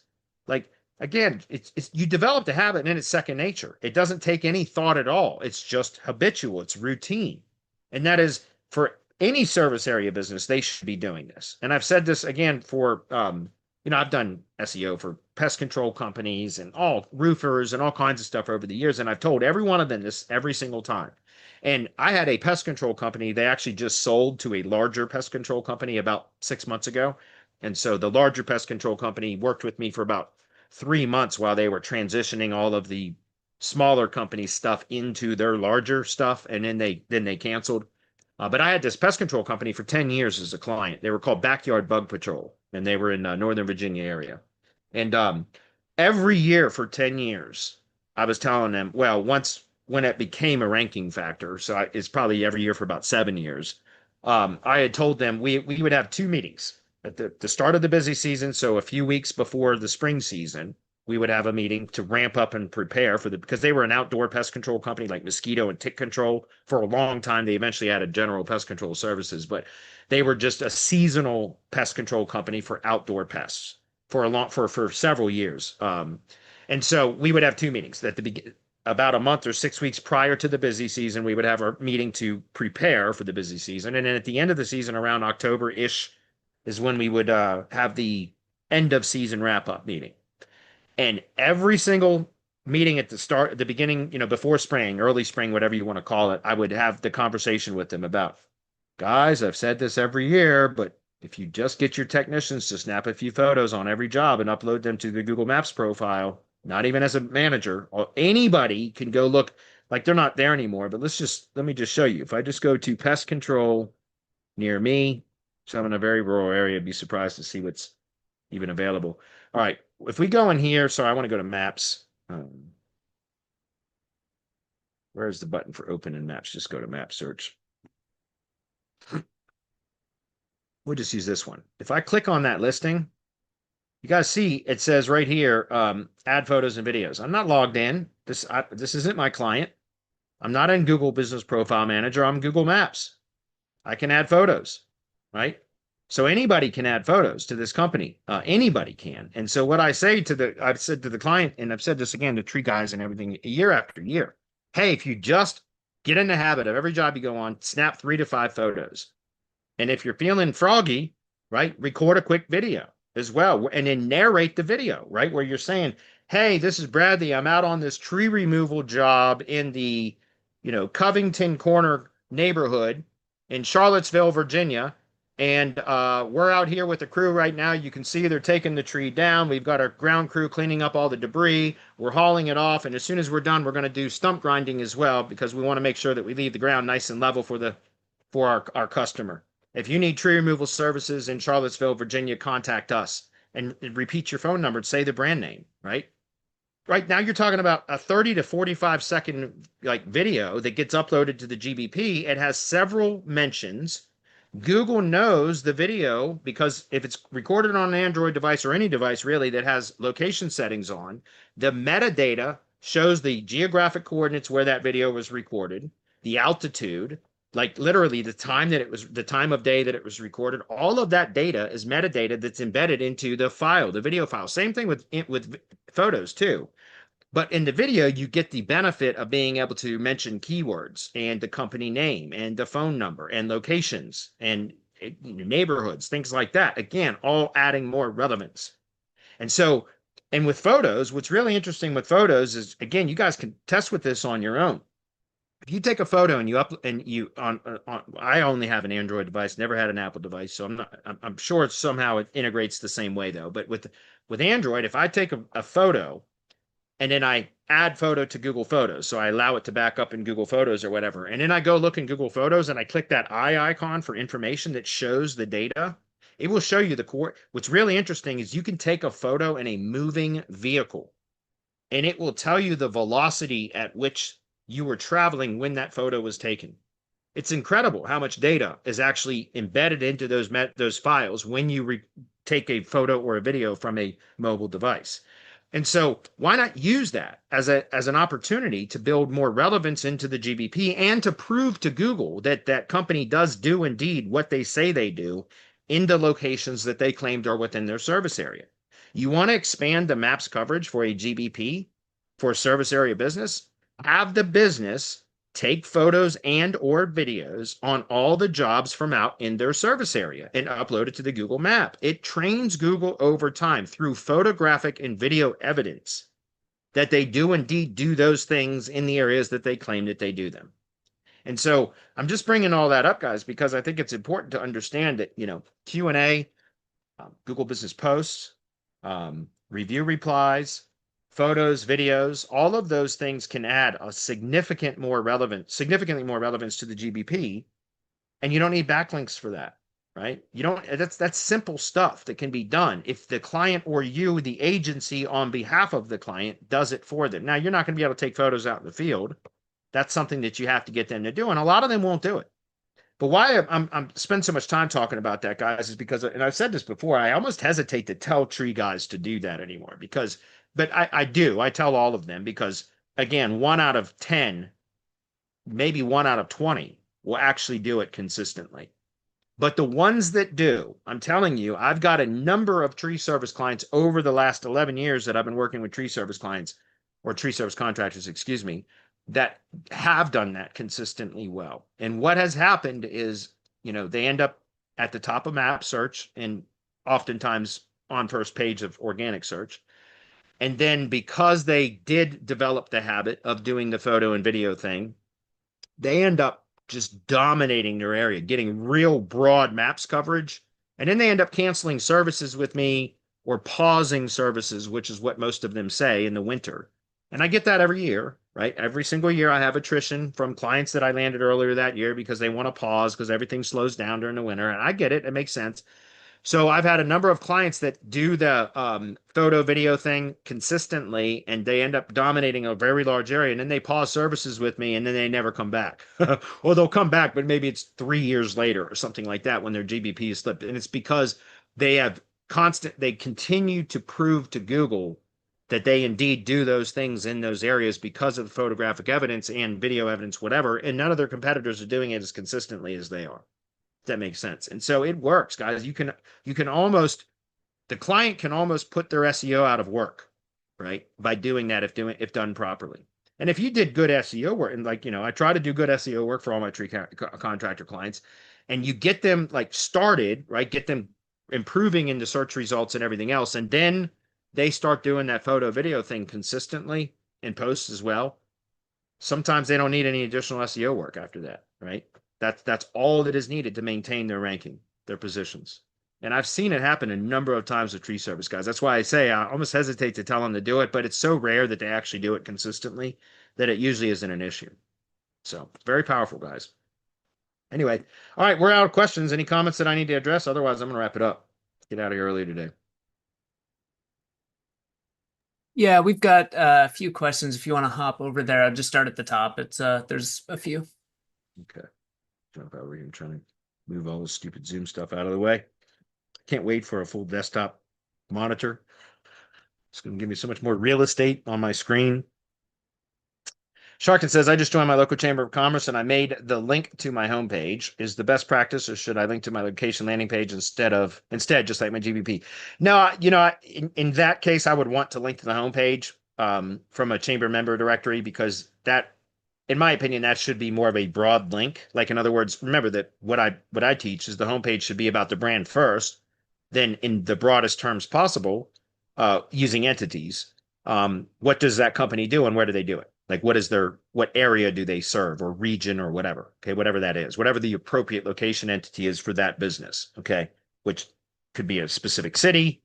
like again, it's you develop the habit and then it's second nature. It doesn't take any thought at all. It's just habitual. It's routine. And that is for any service area business, they should be doing this. And I've said this again for, I've done SEO for pest control companies and all roofers and all kinds of stuff over the years. And I've told every one of them this every single time. And I had a pest control company. They actually just sold to a larger pest control company about 6 months ago. And so the larger pest control company worked with me for about 3 months while they were transitioning all of the smaller company stuff into their larger stuff. And then they canceled. But I had this pest control company for 10 years as a client. They were called Backyard Bug Patrol, and they were in Northern Virginia area. And every year for 10 years, I was telling them, well, once when it became a ranking factor, so it's probably every year for about 7 years, I had told them we would have two meetings at the start of the busy season. So a few weeks before the spring season, we would have a meeting to ramp up and prepare for because they were an outdoor pest control company like mosquito and tick control for a long time. They eventually added general pest control services, but they were just a seasonal pest control company for outdoor pests for several years. And so we would have two meetings at the beginning. About a month or 6 weeks prior to the busy season, we would have our meeting to prepare for the busy season. And then at the end of the season, around October-ish, is when we would have the end of season wrap-up meeting. And every single meeting at the beginning, before spring, early spring, whatever you want to call it, I would have the conversation with them about, guys, I've said this every year, but if you just get your technicians to snap a few photos on every job and upload them to the Google Maps profile, not even as a manager, or anybody can go look, like they're not there anymore, but let me just show you. If I just go to pest control near me, so I'm in a very rural area, I'd be surprised to see what's even available. All right, if we go in here, so I want to go to maps. Where's the button for open in maps? Just go to map search. We'll just use this one. If I click on that listing, you guys see it says right here, add photos and videos. I'm not logged in. This isn't my client. I'm not in Google Business Profile Manager. I'm Google Maps. I can add photos, right? So anybody can add photos to this company. Anybody can. And so what I've said to the client, and I've said this again to tree guys and everything year after year. Hey, if you just get in the habit of every job you go on, snap 3 to 5 photos. And if you're feeling froggy, right, record a quick video as well, and then narrate the video, right, where you're saying, hey, this is Bradley. I'm out on this tree removal job in the, Covington Corner neighborhood in Charlottesville, Virginia. And we're out here with the crew right now. You can see they're taking the tree down. We've got our ground crew cleaning up all the debris. We're hauling it off. And as soon as we're done, we're going to do stump grinding as well, because we want to make sure that we leave the ground nice and level for our customer. If you need tree removal services in Charlottesville, Virginia, contact us and repeat your phone number and say the brand name, right? Right now you're talking about a 30 to 45 second video that gets uploaded to the GBP. It has several mentions. Google knows the video because if it's recorded on an Android device or any device really that has location settings on, the metadata shows the geographic coordinates where that video was recorded, the altitude, like literally the time that it was, the time of day that it was recorded, all of that data is metadata that's embedded into the file, the video file. Same thing with photos too. But in the video, you get the benefit of being able to mention keywords and the company name and the phone number and locations and neighborhoods, things like that. Again, all adding more relevance. And so, and with photos, what's really interesting with photos is, again, you guys can test with this on your own. If you take a photo and you up and you on I only have an Android device, never had an Apple device, so I'm sure it's somehow it integrates the same way though. But with Android, if I take a photo and then I add photo to Google Photos, so I allow it to back up in Google Photos or whatever, and then I go look in Google Photos and I click that eye icon for information that shows the data, it will show you the core. What's really interesting is you can take a photo in a moving vehicle and it will tell you the velocity at which you were traveling when that photo was taken. It's incredible how much data is actually embedded into those files when you take a photo or a video from a mobile device. And so why not use that as an opportunity to build more relevance into the GBP and to prove to Google that that company does do indeed what they say they do in the locations that they claimed are within their service area. You want to expand the maps coverage for a GBP for a service area business? Have the business take photos and or videos on all the jobs from out in their service area and upload it to the Google map. It trains Google over time through photographic and video evidence that they do indeed do those things in the areas that they claim that they do them. And so I'm just bringing all that up, guys, because I think it's important to understand that, Q&A, Google Business Posts, review replies, photos, videos, all of those things can add a significantly more relevance to the GBP, and you don't need backlinks for that, right? You don't, that's simple stuff that can be done if the client or you, the agency on behalf of the client, does it for them. Now, you're not going to be able to take photos out in the field. That's something that you have to get them to do, and a lot of them won't do it. But why I'm spend so much time talking about that, guys, is because, and I've said this before, I almost hesitate to tell tree guys to do that anymore because, but I do, I tell all of them because, again, 1 out of 10, maybe 1 out of 20 will actually do it consistently. But the ones that do, I'm telling you, I've got a number of tree service clients over the last 11 years that I've been working with tree service clients or tree service contractors, excuse me, that have done that consistently well. And what has happened is, they end up at the top of map search and oftentimes on first page of organic search. And then because they did develop the habit of doing the photo and video thing, they end up just dominating their area, getting real broad maps coverage. And then they end up canceling services with me or pausing services, which is what most of them say in the winter. And I get that every year, right? Every single year I have attrition from clients that I landed earlier that year because they want to pause because everything slows down during the winter. And I get it. It makes sense. So I've had a number of clients that do the photo video thing consistently, and they end up dominating a very large area, and then they pause services with me, and then they never come back. Or they'll come back, but maybe it's 3 years later or something like that when their GBP is slipped. And it's because they continue to prove to Google that they indeed do those things in those areas because of the photographic evidence and video evidence, whatever, and none of their competitors are doing it as consistently as they are. That makes sense. And so it works, guys. You can almost, the client can almost put their SEO out of work, right? By doing that if done properly. And if you did good SEO work, and I try to do good SEO work for all my tree contractor clients, and you get them started, right? Get them improving into search results and everything else, and then they start doing that photo video thing consistently in posts as well. Sometimes they don't need any additional SEO work after that, right? That's all that is needed to maintain their ranking, their positions. And I've seen it happen a number of times with tree service guys. That's why I say I almost hesitate to tell them to do it, but it's so rare that they actually do it consistently that it usually isn't an issue. So very powerful, guys. Anyway, all right, we're out of questions. Any comments that I need to address? Otherwise, I'm going to wrap it up. Get out of here early today. Yeah, we've got a few questions. If you want to hop over there, I'll just start at the top. There's a few. Okay. Jump over here and trying to move all the stupid Zoom stuff out of the way. Can't wait for a full desktop monitor. It's going to give me so much more real estate on my screen. Sharkin says, I just joined my local chamber of commerce and I made the link to my homepage. Is the best practice, or should I link to my location landing page instead just like my GBP? No, in that case, I would want to link to the homepage from a chamber member directory, because that, in my opinion, that should be more of a broad link. Like, in other words, remember that what I teach is the homepage should be about the brand first, then in the broadest terms possible, using entities. What does that company do and where do they do it? Like, what area do they serve, or region, or whatever? Okay, whatever that is, whatever the appropriate location entity is for that business. Okay, which could be a specific city,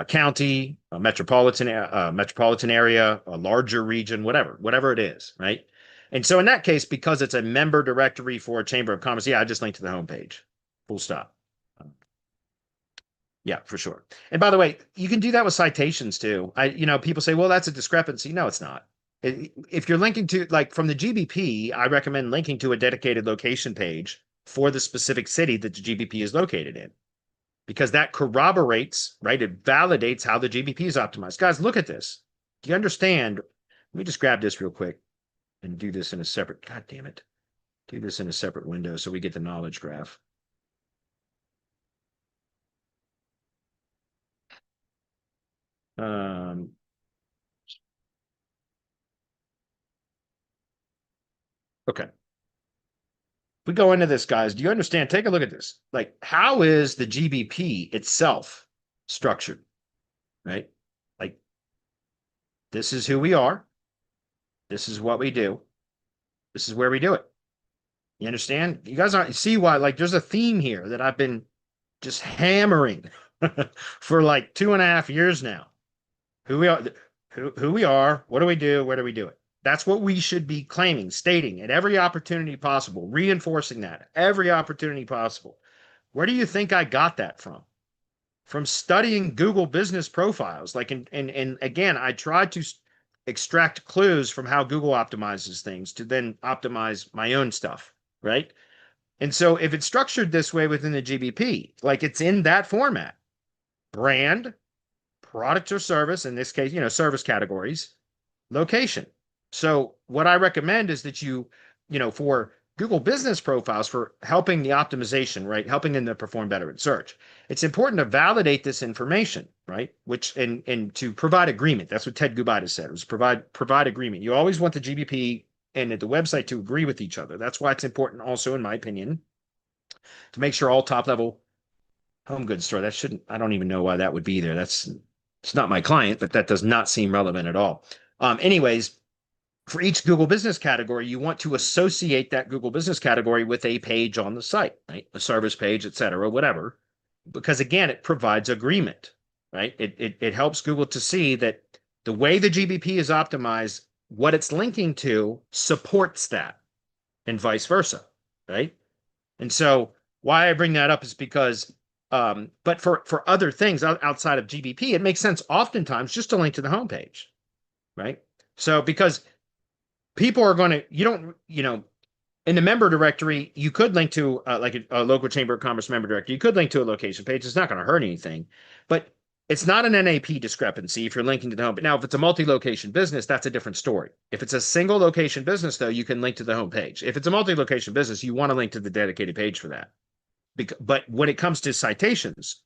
county, a metropolitan area, a larger region, whatever it is, right? And so in that case, because it's a member directory for a chamber of commerce, yeah, I just link to the homepage. Full stop. Yeah, for sure. And by the way, you can do that with citations too. People say, well, that's a discrepancy. No, it's not. If you're linking to, like, from the GBP, I recommend linking to a dedicated location page for the specific city that the GBP is located in, because that corroborates, right? It validates how the GBP is optimized. Guys, look at this. Do you understand? Let me just grab this real quick and do this in a separate, God damn it. Do this in a separate window so we get the knowledge graph. Okay. If we go into this, guys, do you understand? Take a look at this. Like, how is the GBP itself structured, right? Like, this is who we are. This is what we do. This is where we do it. You understand? You guys aren't see why, like, there's a theme here that I've been just hammering for like 2.5 years now. Who we are, who we are, what do we do, where do we do it? That's what we should be claiming, stating at every opportunity possible, reinforcing that every opportunity possible. Where do you think I got that from? From studying Google business profiles. Like, and again, I tried to extract clues from how Google optimizes things to then optimize my own stuff, right? And so if it's structured this way within the GBP, like, it's in that format: brand, product or service, in this case, service categories, location. So what I recommend is that for Google business profiles, for helping the optimization, right? Helping them to perform better in search. It's important to validate this information, right? Which, and to provide agreement. That's what Ted Gubita said, was provide agreement. You always want the GBP and the website to agree with each other. That's why it's important also, in my opinion, to make sure all top level home goods store, I don't even know why that would be there. It's not my client, but that does not seem relevant at all. Anyways, for each Google business category, you want to associate that Google business category with a page on the site, right? A service page, et cetera, whatever. Because again, it provides agreement, right? It helps Google to see that the way the GBP is optimized, what it's linking to supports that, and vice versa, right? And so why I bring that up is because, but for other things outside of GBP, it makes sense oftentimes just to link to the homepage, right? So because people are going to, in the member directory, you could link to like a local chamber of commerce member directory. You could link to a location page. It's not going to hurt anything, but it's not an NAP discrepancy if you're linking to the home. But now, if it's a multi-location business, that's a different story. If it's a single location business, though, you can link to the home page. If it's a multi-location business, you want to link to the dedicated page for that. But when it comes to citations,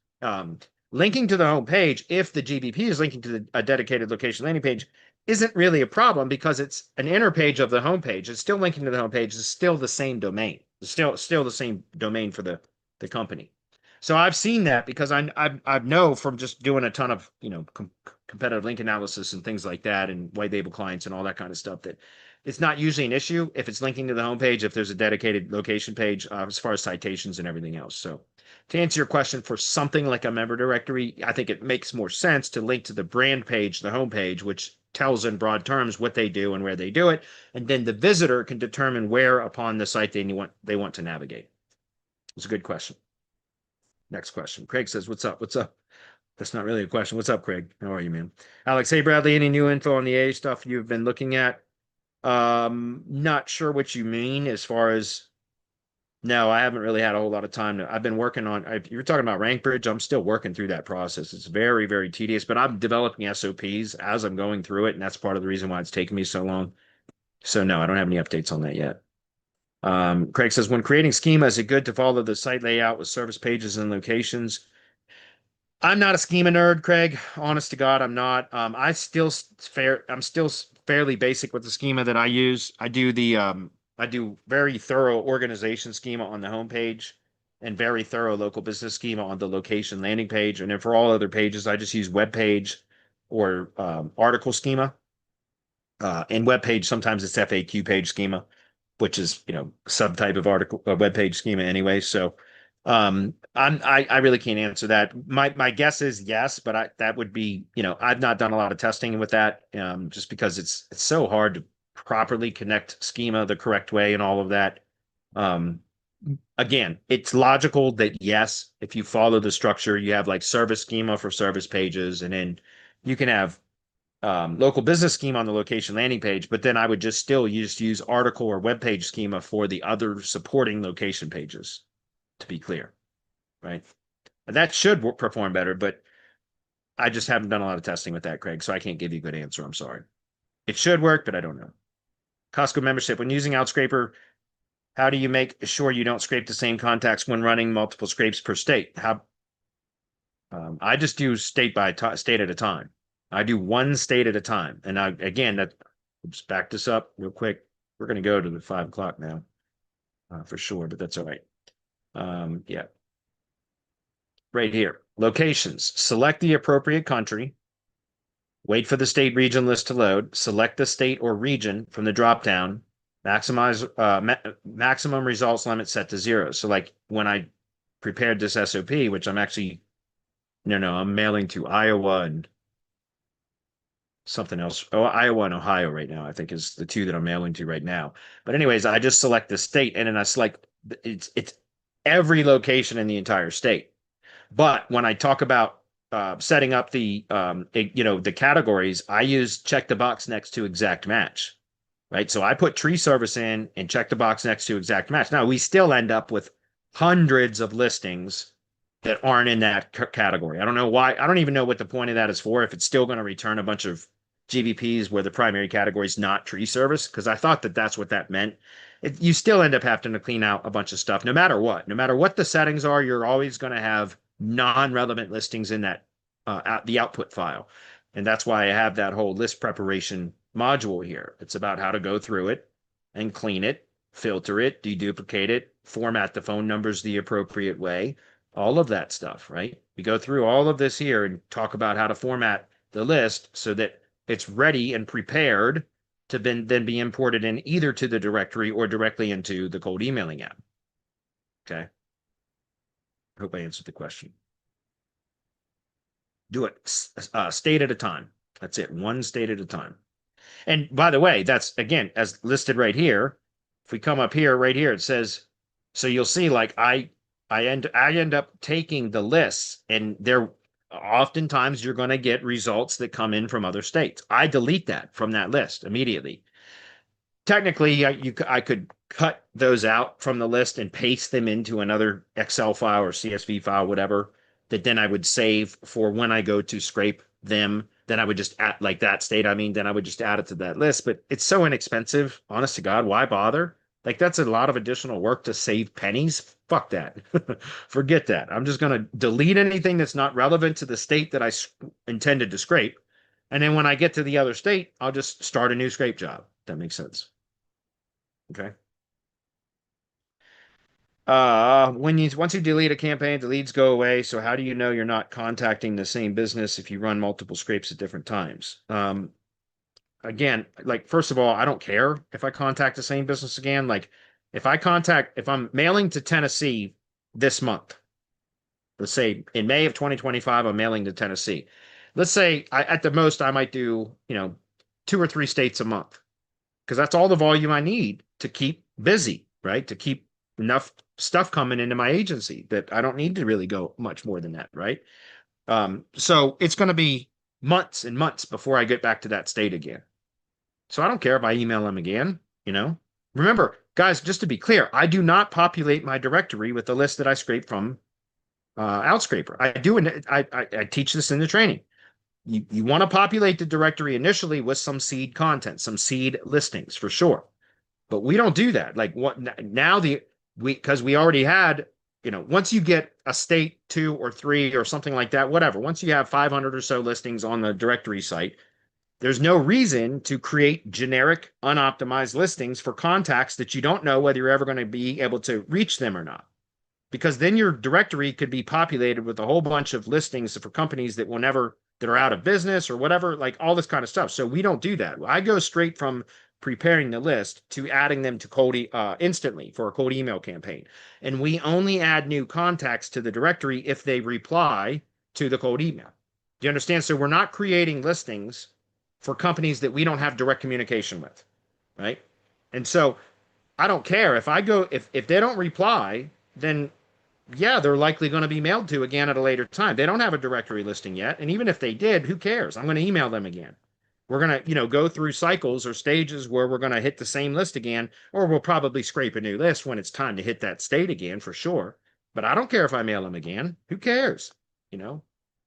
linking to the home page, if the GBP is linking to a dedicated location landing page, isn't really a problem, because it's an inner page of the homepage. It's still linking to the homepage. It's still the same domain. It's still the same domain for the company. So I've seen that, because I know from just doing a ton of competitive link analysis and things like that, and white label clients and all that kind of stuff, that it's not usually an issue if it's linking to the homepage, if there's a dedicated location page, as far as citations and everything else. So to answer your question, for something like a member directory, I think it makes more sense to link to the brand page, the homepage, which tells in broad terms what they do and where they do it, and then the visitor can determine where upon the site they want to navigate. It's a good question. Next question. Craig says, "What's up? What's up?" That's not really a question. What's up, Craig? How are you, man? Alex, hey Bradley, any new info on the A stuff you've been looking at? Not sure what you mean as far as. No, I haven't really had a whole lot of time. I've been working on, if you're talking about rank bridge, I'm still working through that process. It's very, very tedious, but I'm developing SOPs as I'm going through it. And that's part of the reason why it's taken me so long. So no, I don't have any updates on that yet. Craig says, when creating schema, is it good to follow the site layout with service pages and locations? I'm not a schema nerd, Craig. Honest to God, I'm not. I'm still fairly basic with the schema that I use. I do very thorough organization schema on the homepage and very thorough local business schema on the location landing page. And then for all other pages, I just use web page or article schema. And web page, sometimes it's FAQ page schema, which is, subtype of article web page schema anyway. So I really can't answer that. My guess is yes, but that would be, I've not done a lot of testing with that, just because it's so hard to properly connect schema the correct way and all of that. Um, Again, it's logical that yes, if you follow the structure, you have like service schema for service pages, and then you can have local business schema on the location landing page, but then I would just still use article or web page schema for the other supporting location pages, to be clear, right? And that should perform better, but I just haven't done a lot of testing with that, Craig, so I can't give you a good answer. I'm sorry. It should work, but I don't know. Costco membership. When using Outscraper, how do you make sure you don't scrape the same contacts when running multiple scrapes per state? I just do state state at a time. I do one state at a time. And let's back this up real quick. We're going to go to the 5 o'clock now, for sure, but that's all right. Yeah. Right here, locations, select the appropriate country, wait for the state region list to load, select the state or region from the dropdown, maximum results limit set to 0. So like when I prepared this SOP, which I'm actually, no, I'm mailing to Iowa and something else. Oh, Iowa and Ohio right now, I think, is the two that I'm mailing to right now. But anyways, I just select the state and then I select it's every location in the entire state. But when I talk about setting up the the categories, I use check the box next to exact match. Right. So I put tree service in and check the box next to exact match. Now we still end up with hundreds of listings that aren't in that category. I don't know why. I don't even know what the point of that is for. If it's still going to return a bunch of GVPs where the primary category is not tree service, because I thought that that's what that meant. You still end up having to clean out a bunch of stuff, no matter what. No matter what the settings are, you're always going to have non-relevant listings in that the output file, and that's why I have that whole list preparation module here. It's about how to go through it and clean it, filter it, deduplicate it, format the phone numbers the appropriate way, all of that stuff, right? We go through all of this here and talk about how to format the list so that it's ready and prepared to then be imported in either to the directory or directly into the cold emailing app. Okay. Hope I answered the question. Do it state at a time. That's it. One state at a time. And by the way, that's again, as listed right here. If we come up here, right here, it says, so you'll see like I end up taking the lists, and there oftentimes you're going to get results that come in from other states. I delete that from that list immediately. Technically, I could cut those out from the list and paste them into another Excel file or CSV file, whatever, that then I would save for when I go to scrape them. Then I would just add like that state. Then I would just add it to that list. But it's so inexpensive. Honest to God, why bother? Like that's a lot of additional work to save pennies. Fuck that. Forget that. I'm just going to delete anything that's not relevant to the state that I intended to scrape. And then when I get to the other state, I'll just start a new scrape job. That makes sense. Okay. Once you delete a campaign, the leads go away. So how do you know you're not contacting the same business if you run multiple scrapes at different times? Again, like first of all, I don't care if I contact the same business again. Like if I'm mailing to Tennessee this month, let's say in May of 2025, I'm mailing to Tennessee. Let's say at the most I might do, 2 or 3 states a month, because that's all the volume I need to keep busy, right? To keep enough stuff coming into my agency that I don't need to really go much more than that, right? So it's going to be months and months before I get back to that state again. So I don't care if I email them again, Remember, guys, just to be clear, I do not populate my directory with the list that I scrape from Outscraper. I do, and I teach this in the training. you want to populate the directory initially with some seed content, some seed listings for sure. But we don't do that. Like what now because we already had, once you get a state 2 or 3 or something like that, whatever, once you have 500 or so listings on the directory site, there's no reason to create generic unoptimized listings for contacts that you don't know whether you're ever going to be able to reach them or not. Because then your directory could be populated with a whole bunch of listings for companies that are out of business or whatever, like all this kind of stuff. So we don't do that. I go straight from preparing the list to adding them to cold instantly for a cold email campaign. And we only add new contacts to the directory if they reply to the cold email. Do you understand? So we're not creating listings for companies that we don't have direct communication with, right? And so I don't care if they don't reply, then yeah, they're likely going to be mailed to again at a later time. They don't have a directory listing yet. And even if they did, who cares? I'm going to email them again. We're going to, go through cycles or stages where we're going to hit the same list again, or we'll probably scrape a new list when it's time to hit that state again for sure. But I don't care if I mail them again. Who cares?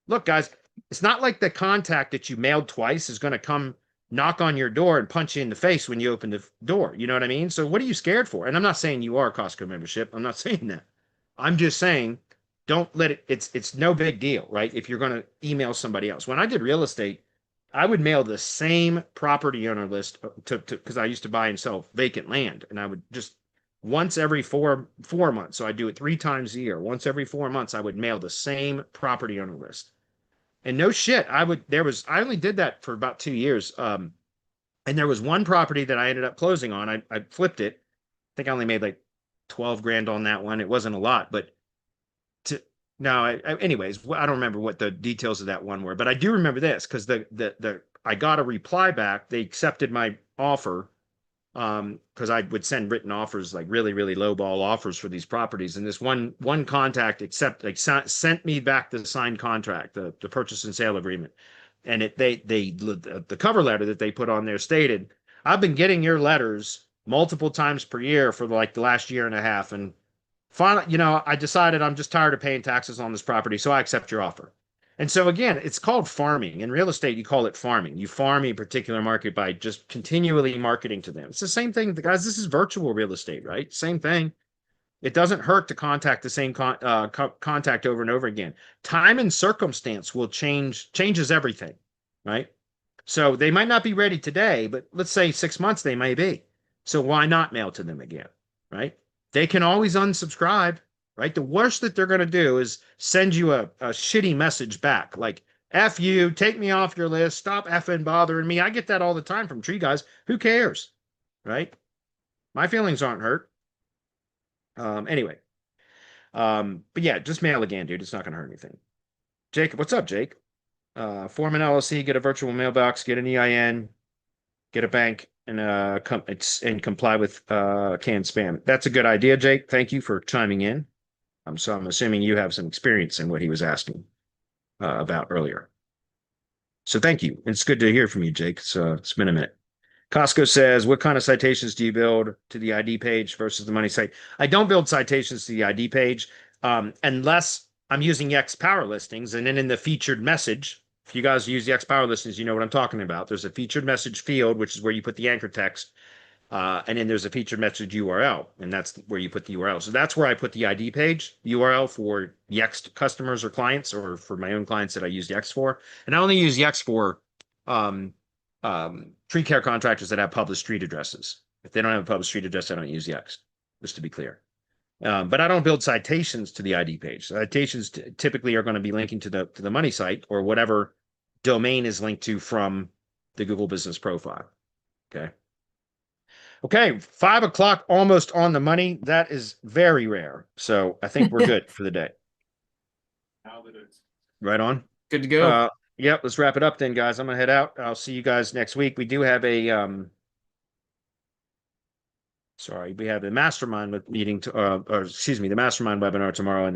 Look, guys, it's not like the contact that you mailed twice is going to come knock on your door and punch you in the face when you open the door. You know what I mean? So what are you scared for? And I'm not saying you are a Costco membership. I'm not saying that. I'm just saying, don't let it's no big deal, right? If you're going to email somebody else. When I did real estate, I would mail the same property owner list because I used to buy and sell vacant land, and I would just once every four months. So I do it 3 times a year. Once every 4 months, I would mail the same property owner list. And no shit, I only did that for about 2 years. And there was one property that I ended up closing on. I flipped it. I think I only made like 12 grand on that one. It wasn't a lot, but anyways, I don't remember what the details of that one were, but I do remember this because I got a reply back. They accepted my offer because I would send written offers, like really, really low ball offers for these properties. And this one contact sent me back the signed contract, the purchase and sale agreement. And the cover letter that they put on there stated, I've been getting your letters multiple times per year for like the last year and a half. And finally, I decided I'm just tired of paying taxes on this property, so I accept your offer. And so again, it's called farming. In real estate, you call it farming. You farm a particular market by just continually marketing to them. It's the same thing, guys. This is virtual real estate, right? Same thing. It doesn't hurt to contact the same contact over and over again. Time and circumstance changes everything, right? So they might not be ready today, but let's say 6 months they may be. So why not mail to them again, right? They can always unsubscribe, right? The worst that they're going to do is send you a shitty message back, like, F you, take me off your list, stop effing bothering me. I get that all the time from tree guys. Who cares, right? My feelings aren't hurt. Anyway, but yeah, just mail again, dude. It's not going to hurt anything. Jake, what's up, Jake? Form an LLC, get a virtual mailbox, get an EIN, get a bank, and comply with canned spam. That's a good idea, Jake. Thank you for chiming in. So I'm assuming you have some experience in what he was asking about earlier. So thank you. It's good to hear from you, Jake. It's been a minute. Costco says, what kind of citations do you build to the ID page versus the money site? I don't build citations to the ID page unless I'm using X Power Listings. And then in the featured message, if you guys use the X Power Listings, you know what I'm talking about. There's a featured message field, which is where you put the anchor text. And then there's a featured message URL, and that's where you put the URL. So that's where I put the ID page URL for Yext customers or clients, or for my own clients that I use Yext for. And I only use Yext for tree care contractors that have published street addresses. If they don't have a published street address, I don't use Yext, just to be clear. But I don't build citations to the ID page. Citations typically are going to be linking to the money site or whatever domain is linked to from the Google Business Profile. Okay, 5 o'clock, almost on the money. That is very rare. So I think we're good for the day. Right on. Good to go. Yep, let's wrap it up then, guys. I'm gonna head out. I'll see you guys next week. We do have a we have a mastermind meeting the mastermind webinar tomorrow. And